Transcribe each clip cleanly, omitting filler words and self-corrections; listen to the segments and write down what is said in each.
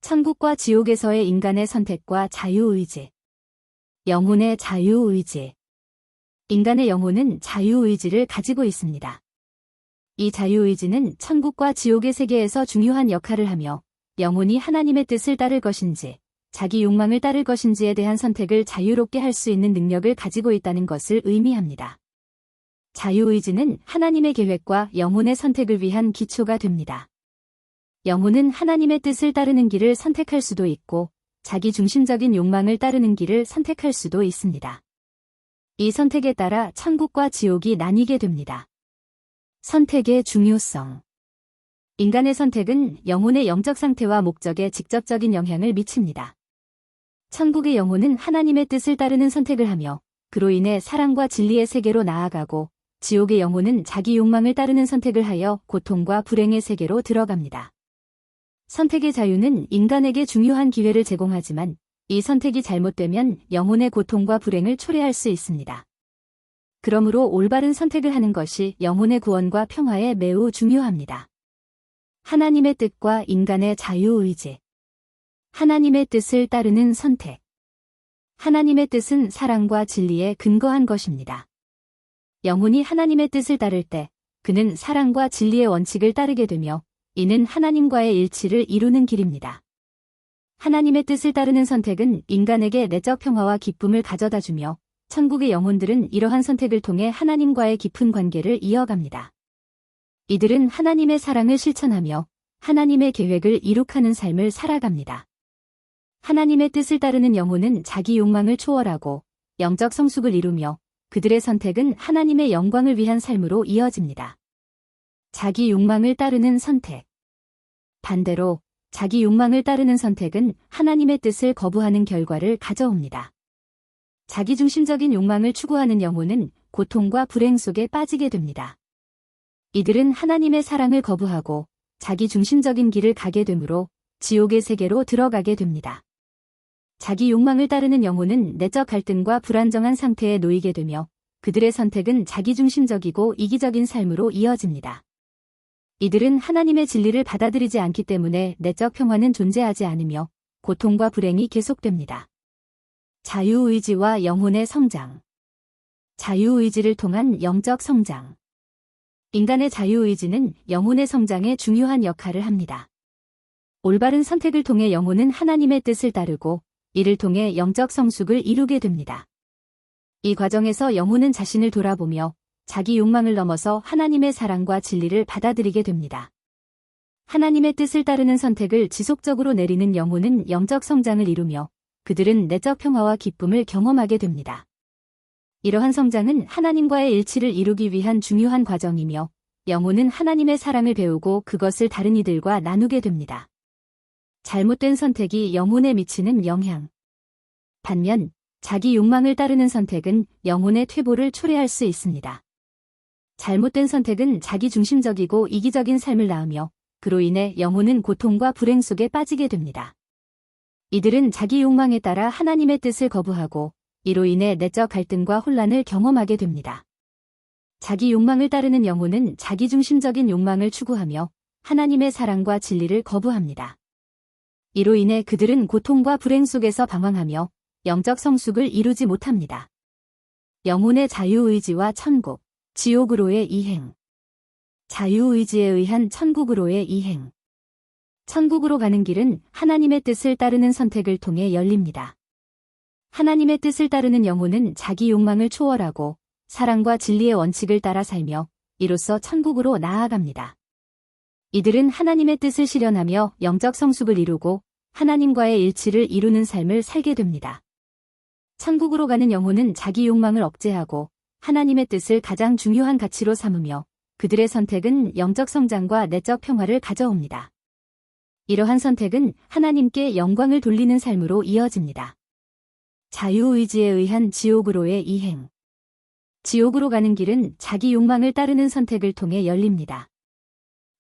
천국과 지옥에서의 인간의 선택과 자유의지. 영혼의 자유의지. 인간의 영혼은 자유의지를 가지고 있습니다. 이 자유의지는 천국과 지옥의 세계에서 중요한 역할을 하며 영혼이 하나님의 뜻을 따를 것인지 자기 욕망을 따를 것인지에 대한 선택을 자유롭게 할 수 있는 능력을 가지고 있다는 것을 의미합니다. 자유의지는 하나님의 계획과 영혼의 선택을 위한 기초가 됩니다. 영혼은 하나님의 뜻을 따르는 길을 선택할 수도 있고 자기 중심적인 욕망을 따르는 길을 선택할 수도 있습니다. 이 선택에 따라 천국과 지옥이 나뉘게 됩니다. 선택의 중요성. 인간의 선택은 영혼의 영적 상태와 목적에 직접적인 영향을 미칩니다. 천국의 영혼은 하나님의 뜻을 따르는 선택을 하며 그로 인해 사랑과 진리의 세계로 나아가고 지옥의 영혼은 자기 욕망을 따르는 선택을 하여 고통과 불행의 세계로 들어갑니다. 선택의 자유는 인간에게 중요한 기회를 제공하지만 이 선택이 잘못되면 영혼의 고통과 불행을 초래할 수 있습니다. 그러므로 올바른 선택을 하는 것이 영혼의 구원과 평화에 매우 중요합니다. 하나님의 뜻과 인간의 자유의지. 하나님의 뜻을 따르는 선택. 하나님의 뜻은 사랑과 진리에 근거한 것입니다. 영혼이 하나님의 뜻을 따를 때 그는 사랑과 진리의 원칙을 따르게 되며 이는 하나님과의 일치를 이루는 길입니다. 하나님의 뜻을 따르는 선택은 인간에게 내적 평화와 기쁨을 가져다주며 천국의 영혼들은 이러한 선택을 통해 하나님과의 깊은 관계를 이어갑니다. 이들은 하나님의 사랑을 실천하며 하나님의 계획을 이룩하는 삶을 살아갑니다. 하나님의 뜻을 따르는 영혼은 자기 욕망을 초월하고 영적 성숙을 이루며 그들의 선택은 하나님의 영광을 위한 삶으로 이어집니다. 자기 욕망을 따르는 선택. 반대로 자기 욕망을 따르는 선택은 하나님의 뜻을 거부하는 결과를 가져옵니다. 자기중심적인 욕망을 추구하는 영혼은 고통과 불행 속에 빠지게 됩니다. 이들은 하나님의 사랑을 거부하고 자기중심적인 길을 가게 되므로 지옥의 세계로 들어가게 됩니다. 자기 욕망을 따르는 영혼은 내적 갈등과 불안정한 상태에 놓이게 되며 그들의 선택은 자기중심적이고 이기적인 삶으로 이어집니다. 이들은 하나님의 진리를 받아들이지 않기 때문에 내적 평화는 존재하지 않으며 고통과 불행이 계속됩니다. 자유의지와 영혼의 성장. 자유의지를 통한 영적 성장. 인간의 자유의지는 영혼의 성장에 중요한 역할을 합니다. 올바른 선택을 통해 영혼은 하나님의 뜻을 따르고 이를 통해 영적 성숙을 이루게 됩니다. 이 과정에서 영혼은 자신을 돌아보며 자기 욕망을 넘어서 하나님의 사랑과 진리를 받아들이게 됩니다. 하나님의 뜻을 따르는 선택을 지속적으로 내리는 영혼은 영적 성장을 이루며 그들은 내적 평화와 기쁨을 경험하게 됩니다. 이러한 성장은 하나님과의 일치를 이루기 위한 중요한 과정이며 영혼은 하나님의 사랑을 배우고 그것을 다른 이들과 나누게 됩니다. 잘못된 선택이 영혼에 미치는 영향. 반면 자기 욕망을 따르는 선택은 영혼의 퇴보를 초래할 수 있습니다. 잘못된 선택은 자기중심적이고 이기적인 삶을 낳으며 그로 인해 영혼은 고통과 불행 속에 빠지게 됩니다. 이들은 자기 욕망에 따라 하나님의 뜻을 거부하고 이로 인해 내적 갈등과 혼란을 경험하게 됩니다. 자기 욕망을 따르는 영혼은 자기중심적인 욕망을 추구하며 하나님의 사랑과 진리를 거부합니다. 이로 인해 그들은 고통과 불행 속에서 방황하며 영적 성숙을 이루지 못합니다. 영혼의 자유의지와 천국, 지옥으로의 이행. 자유의지에 의한 천국으로의 이행. 천국으로 가는 길은 하나님의 뜻을 따르는 선택을 통해 열립니다. 하나님의 뜻을 따르는 영혼은 자기 욕망을 초월하고 사랑과 진리의 원칙을 따라 살며 이로써 천국으로 나아갑니다. 이들은 하나님의 뜻을 실현하며 영적 성숙을 이루고 하나님과의 일치를 이루는 삶을 살게 됩니다. 천국으로 가는 영혼은 자기 욕망을 억제하고 하나님의 뜻을 가장 중요한 가치로 삼으며 그들의 선택은 영적 성장과 내적 평화를 가져옵니다. 이러한 선택은 하나님께 영광을 돌리는 삶으로 이어집니다. 자유의지에 의한 지옥으로의 이행. 지옥으로 가는 길은 자기 욕망을 따르는 선택을 통해 열립니다.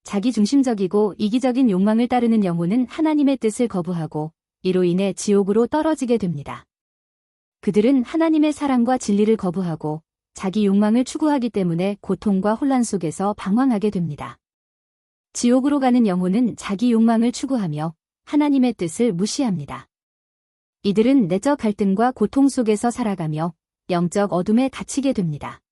자기중심적이고 이기적인 욕망을 따르는 영혼은 하나님의 뜻을 거부하고 이로 인해 지옥으로 떨어지게 됩니다. 그들은 하나님의 사랑과 진리를 거부하고 자기 욕망을 추구하기 때문에 고통과 혼란 속에서 방황하게 됩니다. 지옥으로 가는 영혼은 자기 욕망을 추구하며 하나님의 뜻을 무시합니다. 이들은 내적 갈등과 고통 속에서 살아가며 영적 어둠에 갇히게 됩니다.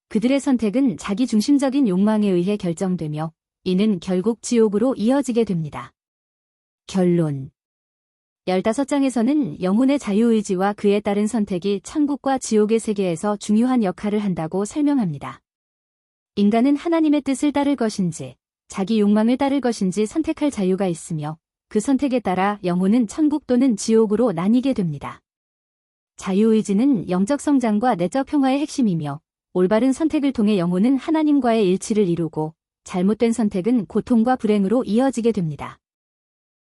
그들의 선택은 자기 중심적인 욕망에 의해 결정되며 이는 결국 지옥으로 이어지게 됩니다. 결론 15장에서는 영혼의 자유의지와 그에 따른 선택이 천국과 지옥의 세계에서 중요한 역할을 한다고 설명합니다. 인간은 하나님의 뜻을 따를 것인지 자기 욕망을 따를 것인지 선택할 자유가 있으며 그 선택에 따라 영혼은 천국 또는 지옥으로 나뉘게 됩니다. 자유의지는 영적 성장과 내적 평화의 핵심이며 올바른 선택을 통해 영혼은 하나님과의 일치를 이루고 잘못된 선택은 고통과 불행으로 이어지게 됩니다.